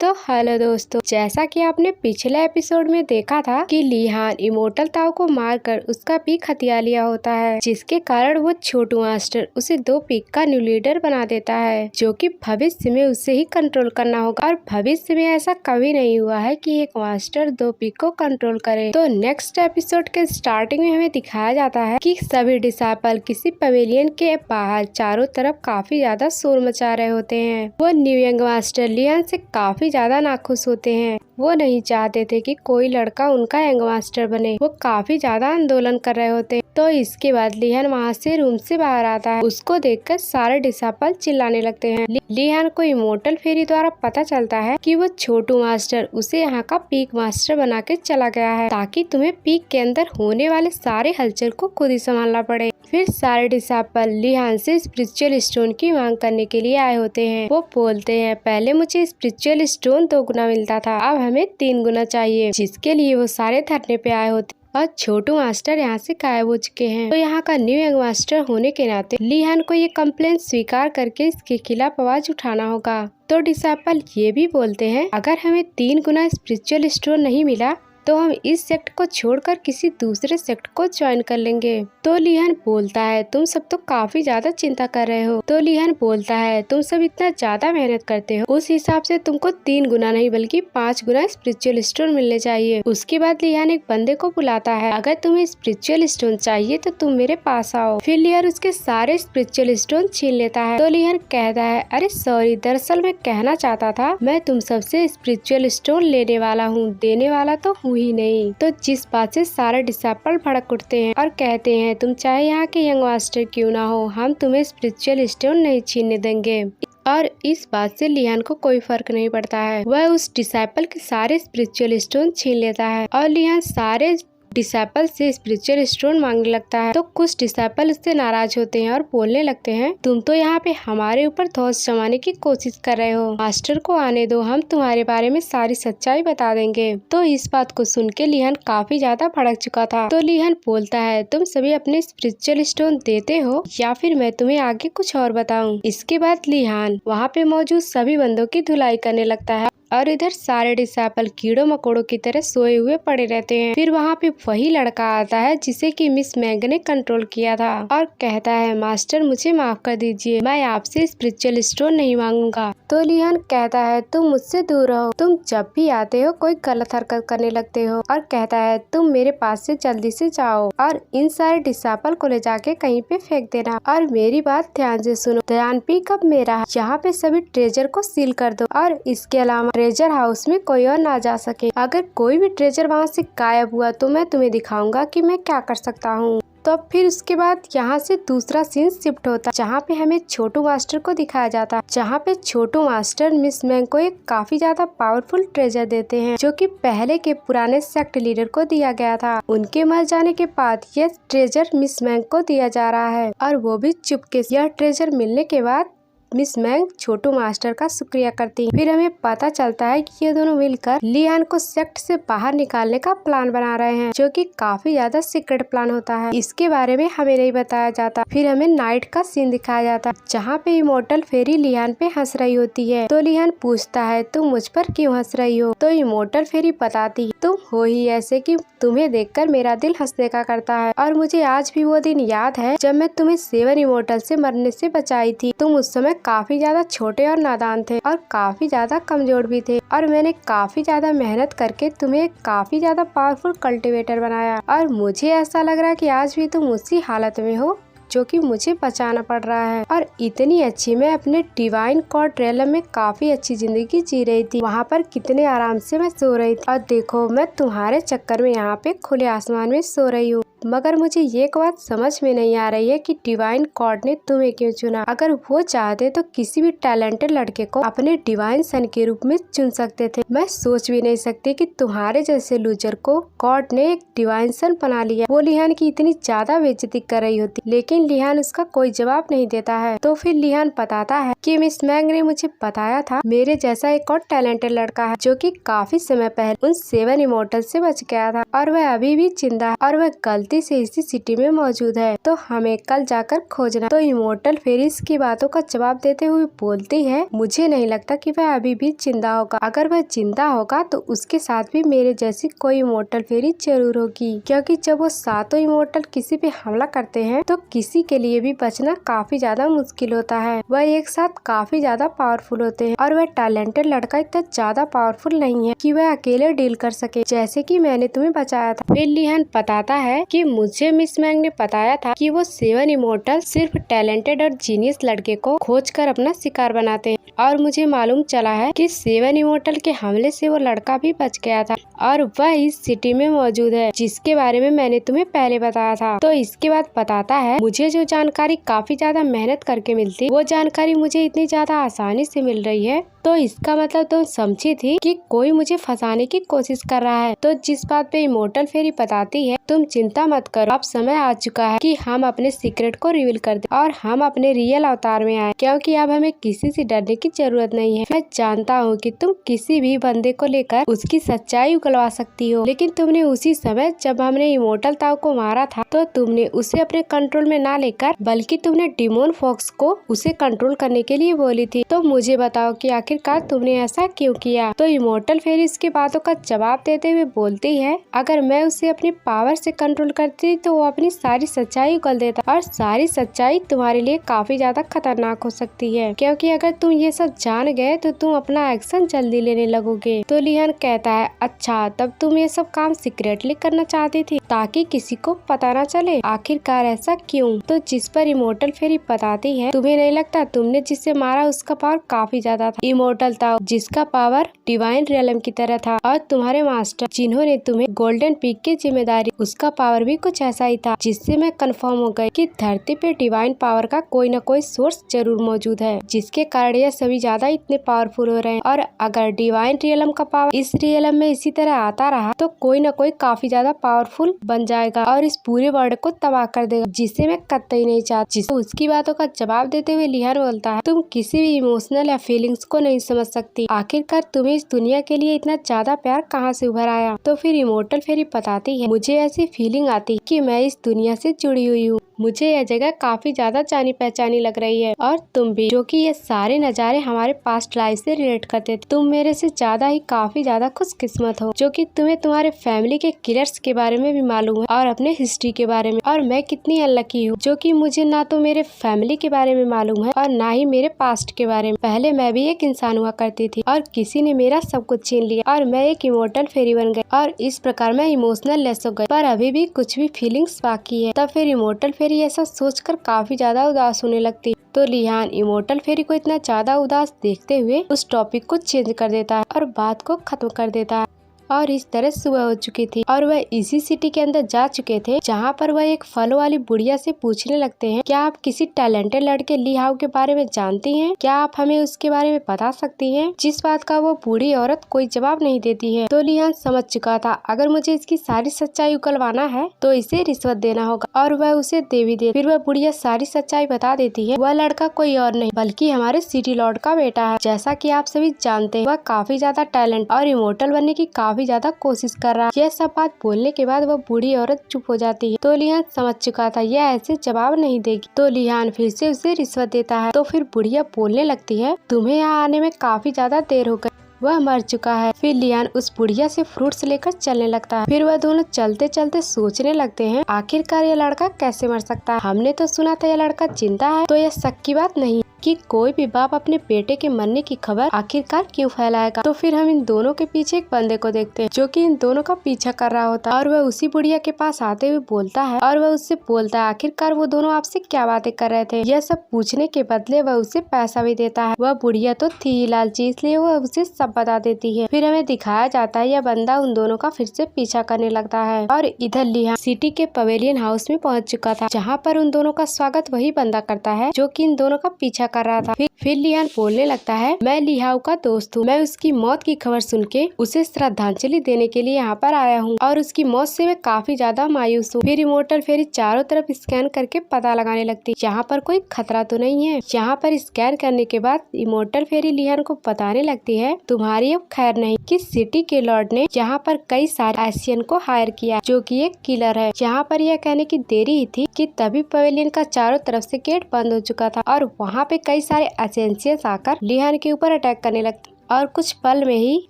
तो हेलो दोस्तों, जैसा कि आपने पिछले एपिसोड में देखा था कि लिहान इमोर्टल ताऊ को मारकर उसका पीक हथिया लिया होता है, जिसके कारण वो छोटू मास्टर उसे 2 पीक का न्यू लीडर बना देता है, जो कि भविष्य में उसे ही कंट्रोल करना होगा। और भविष्य में ऐसा कभी नहीं हुआ है कि एक मास्टर 2 पीक को कंट्रोल करे। तो नेक्स्ट एपिसोड के स्टार्टिंग में हमें दिखाया जाता है कि सभी डिसाइपल किसी पवेलियन के बाहर चारों तरफ काफी ज्यादा शोर मचा रहे होते हैं। वो न्यू यंग मास्टर लिहान से काफी ज्यादा नाखुश होते हैं। वो नहीं चाहते थे कि कोई लड़का उनका यंग मास्टर बने। वो काफी ज्यादा आंदोलन कर रहे होते हैं। तो इसके बाद लिहान वहाँ से रूम से बाहर आता है। उसको देखकर सारे डिसाइपल चिल्लाने लगते हैं। लिहान को इमोर्टल फेरी द्वारा पता चलता है कि वो छोटू मास्टर उसे यहाँ का पीक मास्टर बना के चला गया है, ताकि तुम्हें पीक के अंदर होने वाले सारे हलचल को खुद ही संभालना पड़े। फिर सारे डिसाइपल लिहान से स्पिरिचुअल स्टोन की मांग करने के लिए आए होते हैं। वो बोलते हैं, पहले मुझे स्पिरिचुअल स्टोन 2 गुना मिलता था, अब हमें 3 गुना चाहिए, जिसके लिए वो सारे धरने पे आए होते और छोटू मास्टर यहाँ से गायब हो चुके हैं। तो यहाँ का न्यू यंग मास्टर होने के नाते लिहान को ये कंप्लेंट स्वीकार करके इसके खिलाफ आवाज उठाना होगा। तो डिसाइपल ये भी बोलते हैं, अगर हमें 3 गुना स्पिरिचुअल स्टोन नहीं मिला तो हम इस सेक्ट को छोड़कर किसी दूसरे सेक्ट को ज्वाइन कर लेंगे। तो लिहान बोलता है, तुम सब तो काफी ज्यादा चिंता कर रहे हो। तो लिहान बोलता है, तुम सब इतना ज्यादा मेहनत करते हो, उस हिसाब से तुमको 3 गुना नहीं बल्कि 5 गुना स्पिरिचुअल स्टोन मिलने चाहिए। उसके बाद लिहान एक बंदे को बुलाता है, अगर तुम्हें स्पिरिचुअल स्टोन चाहिए तो तुम मेरे पास आओ। फिर लिहान उसके सारे स्पिरिचुअल स्टोन छीन लेता है। तो लिहान कहता है, अरे सॉरी, दरअसल मैं कहना चाहता था, मैं तुम सबसे स्पिरिचुअल स्टोन लेने वाला हूँ, देने वाला तो ही नहीं। तो जिस बात से सारे डिसाइपल भड़क उठते हैं और कहते हैं, तुम चाहे यहाँ के यंग मास्टर क्यों ना हो, हम तुम्हें स्पिरिचुअल स्टोन नहीं छीनने देंगे। और इस बात से लिहान को कोई फर्क नहीं पड़ता है। वह उस डिसाइपल के सारे स्पिरिचुअल स्टोन छीन लेता है और लिहान सारे डिसाइपल से स्पिरिचुअल स्टोन मांगने लगता है। तो कुछ डिसाइपल उससे नाराज होते हैं और बोलने लगते हैं, तुम तो यहाँ पे हमारे ऊपर धौंस जमाने की कोशिश कर रहे हो, मास्टर को आने दो, हम तुम्हारे बारे में सारी सच्चाई बता देंगे। तो इस बात को सुन के लिहान काफी ज्यादा भड़क चुका था। तो लिहान बोलता है, तुम सभी अपने स्पिरिचुअल स्टोन देते हो या फिर मैं तुम्हें आगे कुछ और बताऊं। इसके बाद लिहान वहाँ पे मौजूद सभी बंदों की धुलाई करने लगता है और इधर सारे डिसाइपल कीड़ों मकोड़ों की तरह सोए हुए पड़े रहते हैं। फिर वहाँ पे वही लड़का आता है जिसे कि मिस मैंग ने कंट्रोल किया था और कहता है, मास्टर मुझे माफ कर दीजिए, मैं आपसे स्पिरिचुअल स्टोन नहीं मांगूंगा। तो लिहान कहता है, तुम मुझसे दूर रहो, तुम जब भी आते हो कोई गलत हरकत करने लगते हो। और कहता है, तुम मेरे पास से जल्दी से जाओ और इन सारे डिसाइपल को ले जाके कहीं पे फेंक देना। और मेरी बात ध्यान से सुनो, ध्यान पीक अब मेरा है, यहाँ पे सभी ट्रेजर को सील कर दो और इसके अलावा ट्रेजर हाउस में कोई और ना जा सके। अगर कोई भी ट्रेजर वहाँ से गायब हुआ तो मैं तुम्हें दिखाऊंगा कि मैं क्या कर सकता हूँ। तो फिर उसके बाद यहाँ से दूसरा सीन शिफ्ट होता है, जहाँ पे हमें छोटू मास्टर को दिखाया जाता है, जहाँ पे छोटू मास्टर मिस मैंग को एक काफी ज्यादा पावरफुल ट्रेजर देते हैं, जो कि पहले के पुराने सेक्ट लीडर को दिया गया था। उनके मर जाने के बाद यह ट्रेजर मिस मैंग को दिया जा रहा है और वो भी चुपके से। यह ट्रेजर मिलने के बाद मिस मैंग छोटू मास्टर का शुक्रिया करती है। फिर हमें पता चलता है कि ये दोनों मिलकर लिहान को सेक्ट से बाहर निकालने का प्लान बना रहे हैं, जो कि काफी ज्यादा सीक्रेट प्लान होता है। इसके बारे में हमें नहीं बताया जाता। फिर हमें नाइट का सीन दिखाया जाता है, जहाँ पे इमोर्टल फेरी लिहान पे हंस रही होती है। तो लिहान पूछता है, तुम मुझ पर क्यों हंस रही हो। तो इमोर्टल फेरी बताती है, तुम हो ही ऐसे कि तुम्हें देखकर मेरा दिल हंसने का करता है और मुझे आज भी वो दिन याद है जब मैं तुम्हें 7 इमोर्टल से मरने से बचाई थी। तुम उस समय काफी ज्यादा छोटे और नादान थे और काफी ज्यादा कमजोर भी थे और मैंने काफी ज्यादा मेहनत करके तुम्हें काफी ज्यादा पावरफुल कल्टीवेटर बनाया और मुझे ऐसा लग रहा है कि आज भी तुम उसी हालत में हो जो कि मुझे बचाना पड़ रहा है। और इतनी अच्छी मैं अपने डिवाइन कॉर्ड रेलम में काफी अच्छी जिंदगी जी रही थी, वहाँ पर कितने आराम से मैं सो रही थी और देखो मैं तुम्हारे चक्कर में यहाँ पे खुले आसमान में सो रही हूँ। मगर मुझे ये बात समझ में नहीं आ रही है कि डिवाइन कॉर्ड ने तुम्हें क्यों चुना। अगर वो चाहते तो किसी भी टैलेंटेड लड़के को अपने डिवाइन सन के रूप में चुन सकते थे। मैं सोच भी नहीं सकती कि तुम्हारे जैसे लूजर को गॉड ने एक डिवाइन सन बना लिया। वो लिहान की इतनी ज्यादा बेइज्जती कर रही होती, लेकिन लिहान उसका कोई जवाब नहीं देता है। तो फिर लिहान बताता है कि मिस मैंग ने मुझे बताया था मेरे जैसा एक और टैलेंटेड लड़का है, जो कि काफी समय पहले उन 7 इमोर्टल से बच गया था और वह अभी भी जिंदा है और वह गलती गलती से इसी सिटी में मौजूद है, तो हमें कल जाकर खोजना। तो इमोर्टल फेरिस की बातों का जवाब देते हुए बोलती है, मुझे नहीं लगता कि वह अभी भी जिंदा होगा। अगर वह जिंदा होगा तो उसके साथ भी मेरे जैसी कोई इमोर्टल फेरी जरूर होगी, क्योंकि जब वो सातों इमोर्टल किसी पे हमला करते हैं तो किसी के लिए भी बचना काफी ज्यादा मुश्किल होता है। वह एक साथ काफी ज्यादा पावरफुल होते हैं और वह टैलेंटेड लड़का इतना ज्यादा पावरफुल नहीं है कि वह अकेले डील कर सके, जैसे कि मैंने तुम्हें बताया था। फिर लिहान बताता है कि मुझे मिस मैंग ने बताया था कि वो 7 इमोर्टल सिर्फ टैलेंटेड और जीनियस लड़के को खोज कर अपना शिकार बनाते हैं, और मुझे मालूम चला है कि 7 इमोर्टल के हमले से वो लड़का भी बच गया था और वह इस सिटी में मौजूद है, जिसके बारे में मैंने तुम्हें पहले बताया था। तो इसके बाद बताता है, मुझे जो जानकारी काफी ज्यादा मेहनत करके मिलती, वो जानकारी मुझे इतनी ज्यादा आसानी से मिल रही है, तो इसका मतलब तुम समझी थी कि कोई मुझे फंसाने की कोशिश कर रहा है। तो जिस बात पे इमोर्टल फेरी बताती है, तुम चिंता मत करो, अब समय आ चुका है कि हम अपने सीक्रेट को रिवील कर दे और हम अपने रियल अवतार में आए, क्योंकि अब हमें किसी से डरने की जरूरत नहीं है। मैं जानता हूँ कि तुम किसी भी बंदे को लेकर उसकी सच्चाई उगलवा सकती हो, लेकिन तुमने उसी समय जब हमने इमोर्टल ताऊ को मारा था, तो तुमने उसे अपने कंट्रोल में ना लेकर बल्कि तुमने डिमोन फॉक्स को उसे कंट्रोल करने के लिए बोली थी। तो मुझे बताओ कि आखिरकार तुमने ऐसा क्यों किया? तो इमोर्टल फेरी इसकी बातों का जवाब देते हुए बोलती है, अगर मैं उसे अपनी पावर से कंट्रोल करती तो वो अपनी सारी सच्चाई उगल देता, और सारी सच्चाई तुम्हारे लिए काफी ज्यादा खतरनाक हो सकती है, क्योंकि अगर तुम ये सब जान गए तो तुम अपना एक्शन जल्दी लेने लगोगे। तो लिहान कहता है, अच्छा तब तुम ये सब काम सीक्रेटली करना चाहती थी ताकि किसी को पता न चले, आखिरकार ऐसा क्यों? तो जिस पर इमोर्टल फेरी बताती है, तुम्हें नहीं लगता तुमने जिसे मारा उसका पावर काफी ज्यादा था? इमोर्टल ताऊ जिसका पावर डिवाइन रियलम की तरह था, और तुम्हारे मास्टर जिन्होंने तुम्हें गोल्डन पीक की जिम्मेदारी, उसका पावर भी कुछ ऐसा ही था, जिससे मैं कंफर्म हो गई कि धरती पे डिवाइन पावर का कोई न कोई सोर्स जरूर मौजूद है, जिसके कारण ये सभी ज्यादा इतने पावरफुल हो रहे हैं। और अगर डिवाइन रियलम का पावर इस रियलम में इसी तरह आता रहा तो कोई न कोई काफी ज्यादा पावरफुल बन जाएगा और इस पूरे वर्ल्ड को तबाह कर देगा, जिसे मैं कतई नहीं चाहती। उसकी बातों का जवाब देते हुए लिहान बोलता है, तुम किसी भी इमोशनल या फीलिंग्स को नहीं समझ सकती, आखिरकार तुम्हें इस दुनिया के लिए इतना ज्यादा प्यार कहाँ से उभर आया? तो फिर इमोर्टल फेरी बताती है, मुझे ऐसी फीलिंग आती है कि मैं इस दुनिया से जुड़ी हुई हूँ, मुझे यह जगह काफी ज्यादा जानी पहचानी लग रही है, और तुम भी, जो कि ये सारे नज़ारे हमारे पास्ट लाइफ से रिलेट करते थे। तुम मेरे से ज्यादा ही काफी ज्यादा खुशकिस्मत हो, जो कि तुम्हें तुम्हारे फैमिली के किलर्स के बारे में भी मालूम है और अपने हिस्ट्री के बारे में, और मैं कितनी अनलकी हूँ जो कि मुझे ना तो मेरे फैमिली के बारे में मालूम है और ना ही मेरे पास्ट के बारे में। पहले मैं भी एक इंसान हुआ करती थी और किसी ने मेरा सब कुछ छीन लिया और मैं एक इमोर्टल फेरी बन गई, और इस प्रकार मैं इमोशनल लेस हो गई, पर अभी भी कुछ भी फीलिंग्स बाकी है। तब फिर इमोर्टल फेरी ऐसा सोचकर काफी ज्यादा उदास होने लगती। तो लिहान इमोर्टल फेरी को इतना ज्यादा उदास देखते हुए उस टॉपिक को चेंज कर देता है और बात को खत्म कर देता है। और इस तरह सुबह हो चुकी थी और वह इसी सिटी के अंदर जा चुके थे, जहाँ पर वह एक फलों वाली बुढ़िया से पूछने लगते हैं, क्या आप किसी टैलेंटेड लड़के ली हाउ के बारे में जानती हैं? क्या आप हमें उसके बारे में बता सकती हैं? जिस बात का वो बूढ़ी औरत कोई जवाब नहीं देती है। तो लिहान समझ चुका था, अगर मुझे इसकी सारी सच्चाई उगलवाना है तो इसे रिश्वत देना होगा, और वह उसे दे भी दे। फिर वह बुढ़िया सारी सच्चाई बता देती है, वह लड़का कोई और नहीं बल्कि हमारे सिटी लॉर्ड का बेटा है। जैसा कि आप सभी जानते हैं, वह काफी ज्यादा टैलेंट और इमोर्टल बनने की काफी ज्यादा कोशिश कर रहा है। यह सब बात बोलने के बाद वह बूढ़ी औरत चुप हो जाती है। तो लिहान समझ चुका था यह ऐसे जवाब नहीं देगी, तो लिहान फिर से उसे रिश्वत देता है। तो फिर बुढ़िया बोलने लगती है, तुम्हें यहाँ आने में काफी ज्यादा देर हो गई, वह मर चुका है। फिर लियान उस बुढ़िया से फ्रूट्स लेकर चलने लगता है। फिर वह दोनों चलते चलते सोचने लगते हैं, आखिरकार यह लड़का कैसे मर सकता है? हमने तो सुना था यह लड़का जिंदा है, तो यह शक की बात नहीं कि कोई भी बाप अपने बेटे के मरने की खबर आखिरकार क्यों फैलाएगा। तो फिर हम इन दोनों के पीछे एक बंदे को देखते हैं जो कि इन दोनों का पीछा कर रहा होता है, और वह उसी बुढ़िया के पास आते हुए बोलता है, और वह उससे बोलता है, आखिरकार वो दोनों आपसे क्या बातें कर रहे थे? यह सब पूछने के बदले वह उसे पैसा भी देता है। वह बुढ़िया तो थी ही लालची, इसलिए वह उसे सब बता देती है। फिर हमें दिखाया जाता है यह बंदा उन दोनों का फिर से पीछा करने लगता है, और इधर लिहान सिटी के पवेलियन हाउस में पहुंच चुका था, जहाँ पर उन दोनों का स्वागत वही बंदा करता है जो कि इन दोनों का पीछा कर रहा था। फिर लिहान बोलने लगता है, मैं लिहाओ का दोस्त हूँ, मैं उसकी मौत की खबर सुन के उसे श्रद्धांजलि देने के लिए यहाँ पर आया हूँ और उसकी मौत से मैं काफी ज्यादा मायूस हूँ। फिर इमोर्टल फेरी चारों तरफ स्कैन करके पता लगाने लगती, यहाँ पर कोई खतरा तो नहीं है। यहाँ पर स्कैन करने के बाद इमोर्टल फेरी लिहान को बताने लगती है, तुम्हारी अब खैर नहीं कि सिटी के लॉर्ड ने यहाँ पर कई सारे एशियन को हायर किया जो कि एक किलर है। यहाँ पर यह कहने की देरी ही थी कि तभी पवेलियन का चारों तरफ से गेट बंद हो चुका था और वहाँ पे कई सारे एसेंशियल्स आकर लिहान के ऊपर अटैक करने लगते और कुछ पल में ही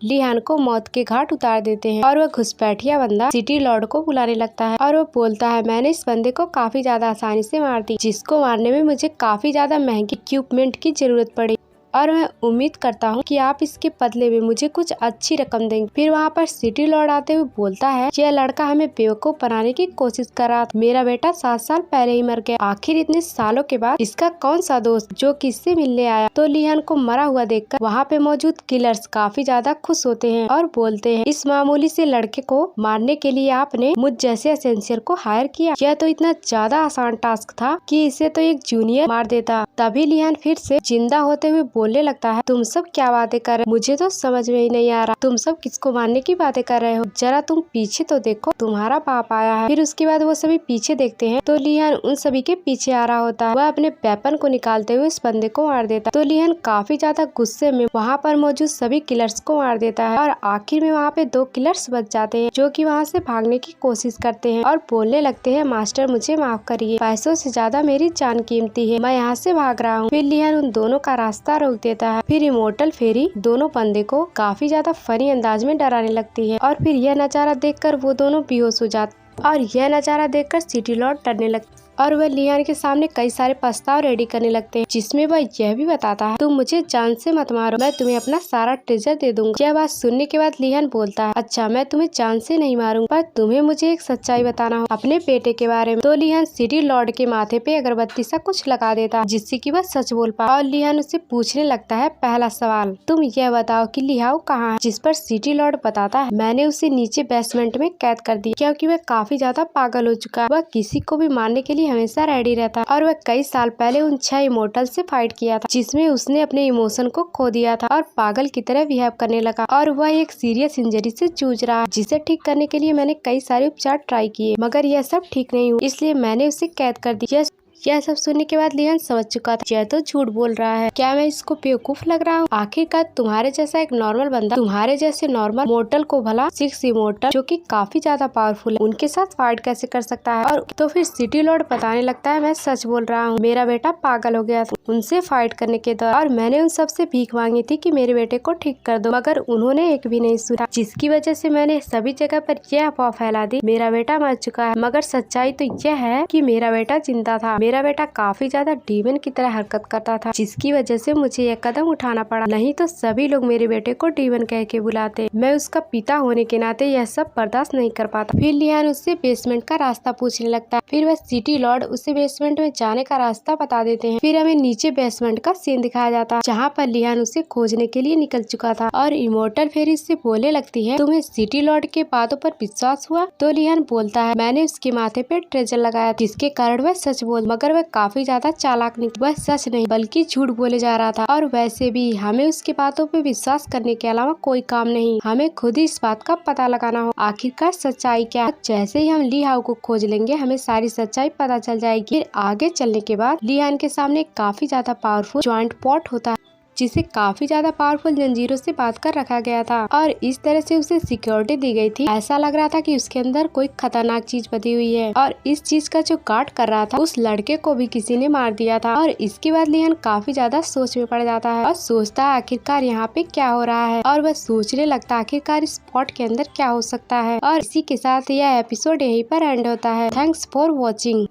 लिहान को मौत के घाट उतार देते हैं और वह घुसपैठिया बंदा सिटी लॉर्ड को बुलाने लगता है और वो बोलता है, मैंने इस बंदे को काफी ज्यादा आसानी से मार दी, जिसको मारने में मुझे काफी ज्यादा महंगी इक्विपमेंट की जरूरत पड़ी और मैं उम्मीद करता हूँ कि आप इसके बदले में मुझे कुछ अच्छी रकम देंगे। फिर वहाँ पर सिटी लॉर्ड आते हुए बोलता है, यह लड़का हमें बेवकूफ बनाने की कोशिश कर रहा था, मेरा बेटा 7 साल पहले ही मर गया, आखिर इतने सालों के बाद इसका कौन सा दोस्त जो किससे मिलने आया। तो लिहान को मरा हुआ देखकर वहाँ पे मौजूद किलर्स काफी ज्यादा खुश होते हैं और बोलते हैं, इस मामूली से लड़के को मारने के लिए आपने मुझ जैसे एसेंशियल को हायर किया, यह तो इतना ज्यादा आसान टास्क था कि इसे तो एक जूनियर मार देता। तभी लिहान फिर से जिंदा होते हुए बोलने लगता है, तुम सब क्या बातें कर रहे हो, मुझे तो समझ में ही नहीं आ रहा, तुम सब किसको मारने की बातें कर रहे हो, जरा तुम पीछे तो देखो, तुम्हारा बाप आया है। फिर उसके बाद वो सभी पीछे देखते हैं तो लिहान उन सभी के पीछे आ रहा होता है। वह अपने वेपन को निकालते हुए इस बंदे को मार देता है। तो लिहान काफी ज्यादा गुस्से में वहाँ पर मौजूद सभी किलर्स को मार देता है और आखिर में वहाँ पे 2 किलर्स बच जाते हैं जो कि वहाँ से भागने की कोशिश करते हैं और बोलने लगते हैं, मास्टर मुझे माफ करिए, पैसों से ज्यादा मेरी जान कीमती है, मैं यहाँ से भाग रहा हूँ। फिर लिहान उन दोनों का रास्ता रोक देता है। फिर इमोर्टल फेरी दोनों बंदे को काफी ज्यादा फनी अंदाज में डराने लगती है और फिर यह नजारा देखकर वो दोनों बेहोश हो जाते और यह नजारा देखकर सिटी लॉर्ड डरने लगता और वह लिहान के सामने कई सारे प्रस्ताव रेडी करने लगते हैं, जिसमें वह यह भी बताता है, तुम मुझे जान से मत मारो, मैं तुम्हें अपना सारा ट्रेजर दे दूंगा। यह बात सुनने के बाद लिहान बोलता है, अच्छा मैं तुम्हें जान से नहीं मारूंगा, पर तुम्हें मुझे एक सच्चाई बताना हो अपने बेटे के बारे में। तो लिहान सिटी लॉर्ड के माथे पे अगरबत्ती सा कुछ लगा देता जिससे कि वह सच बोल पाए और लिहान उससे पूछने लगता है, पहला सवाल, तुम यह बताओ कि लिहाओ कहाँ है। जिस पर सिटी लॉर्ड बताता है, मैंने उसे नीचे बेसमेंट में कैद कर दिया क्योंकि वह काफी ज्यादा पागल हो चुका है, वह किसी को भी मारने के लिए हमेशा रेडी रहता और वह कई साल पहले उन 6 इमोर्टल से फाइट किया था जिसमें उसने अपने इमोशन को खो दिया था और पागल की तरह बिहेव करने लगा और वह एक सीरियस इंजरी से जूझ रहा है, जिसे ठीक करने के लिए मैंने कई सारे उपचार ट्राई किए मगर यह सब ठीक नहीं हुआ, इसलिए मैंने उसे कैद कर दिया। यह सब सुनने के बाद लिहान समझ चुका था, यह तो झूठ बोल रहा है, क्या मैं इसको बेवकूफ लग रहा हूँ। आखिरकार तुम्हारे जैसा एक नॉर्मल बंदा तुम्हारे जैसे नॉर्मल मोर्टल को भला 6 इमोर्टल जो कि काफी ज्यादा पावरफुल है उनके साथ फाइट कैसे कर सकता है। और तो फिर सिटी लॉर्ड बताने लगता है, मैं सच बोल रहा हूँ, मेरा बेटा पागल हो गया था उनसे फाइट करने के दौरान और मैंने उन सबसे भीख मांगी थी कि मेरे बेटे को ठीक कर दो, मगर उन्होंने एक भी नहीं सुना, जिसकी वजह से मैंने सभी जगह पर यह अफवाह फैला दी मेरा बेटा मर चुका है। मगर सच्चाई तो यह है कि मेरा बेटा जिंदा था, मेरा बेटा काफी ज्यादा डीमन की तरह हरकत करता था, जिसकी वजह से मुझे यह कदम उठाना पड़ा, नहीं तो सभी लोग मेरे बेटे को डीमन कह के बुलाते। मैं उसका पिता होने के नाते यह सब बर्दाश्त नहीं कर पाता। फिर लिहान उससे बेसमेंट का रास्ता पूछने लगता है, फिर वह सिटी लॉर्ड उसे बेसमेंट में जाने का रास्ता बता देते हैं। फिर हमें नीचे बेसमेंट का सीन दिखाया जाता है जहाँ पर लिहान उसे खोजने के लिए निकल चुका था और इमोर्टल फेरी से बोलने लगती है, तुम्हें सिटी लॉर्ड के बातों पर विश्वास हुआ। तो लिहान बोलता है, मैंने उसके माथे पे ट्रेजर लगाया जिसके कारण वह सच बोल, मगर वह काफी ज्यादा चालाक नहीं, वह सच नहीं बल्कि झूठ बोले जा रहा था और वैसे भी हमें उसकी बातों पे विश्वास करने के अलावा कोई काम नहीं, हमें खुद ही इस बात का पता लगाना हो आखिरकार सच्चाई क्या है। जैसे ही हम लिहाओ को खोज लेंगे हमें सारी सच्चाई पता चल जाएगी। फिर आगे चलने के बाद लिहान के सामने काफी ज्यादा पावरफुल जॉइंट पॉट होता है जिसे काफी ज्यादा पावरफुल जंजीरों से बांध कर रखा गया था और इस तरह से उसे सिक्योरिटी दी गई थी। ऐसा लग रहा था कि उसके अंदर कोई खतरनाक चीज बधी हुई है और इस चीज का जो गार्ड कर रहा था उस लड़के को भी किसी ने मार दिया था। और इसके बाद लिहान काफी ज्यादा सोच में पड़ जाता है और सोचता है आखिरकार यहाँ पे क्या हो रहा है और वह सोचने लगता है आखिरकार इस पॉट के अंदर क्या हो सकता है। और इसी के साथ यह एपिसोड यहीं पर एंड होता है। Thanks for watching.